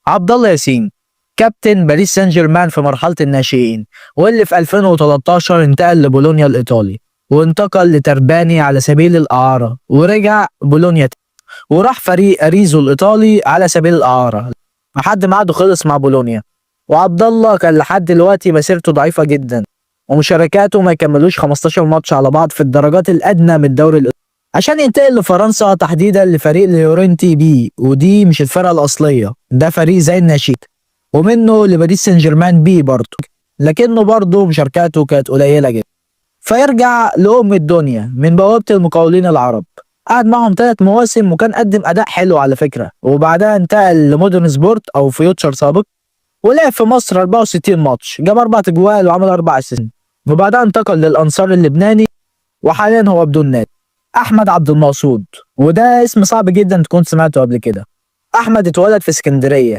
عبد الله ياسين، كابتن باريس سان جيرمان في مرحلة الناشئين، واللي في 2013 انتقل لبولونيا الإيطالي، وانتقل لترباني على سبيل الإعارة، ورجع بولونيا تاني، وراح فريق أريزو الإيطالي على سبيل الإعارة لحد ما عقده خلص مع بولونيا. وعبد الله كان لحد دلوقتي مسيرته ضعيفة جدا، ومشاركاته ما يكملوش 15 ماتش على بعض في الدرجات الأدنى من الدوري الإيطالي، عشان ينتقل لفرنسا تحديدا لفريق ليورنتي بي، ودي مش الفرقة الأصلية، ده فريق زي الناشئين، ومنه لباريس سان جيرمان بي برضه، لكنه برضه مشاركاته كانت قليلة جدا. فيرجع لأم الدنيا من بوابة المقاولين العرب، قعد معهم 3 مواسم وكان قدم أداء حلو على فكرة، وبعدها انتقل لمودرن سبورت أو فيوتشر سابق، ولعب في مصر 64 ماتش، جاب 4 أجوال وعمل 4 أسيست، وبعدها انتقل للأنصار اللبناني، وحاليا هو بدون نادي. أحمد عبد المقصود، وده اسم صعب جدا تكون سمعته قبل كده. أحمد اتولد في اسكندرية،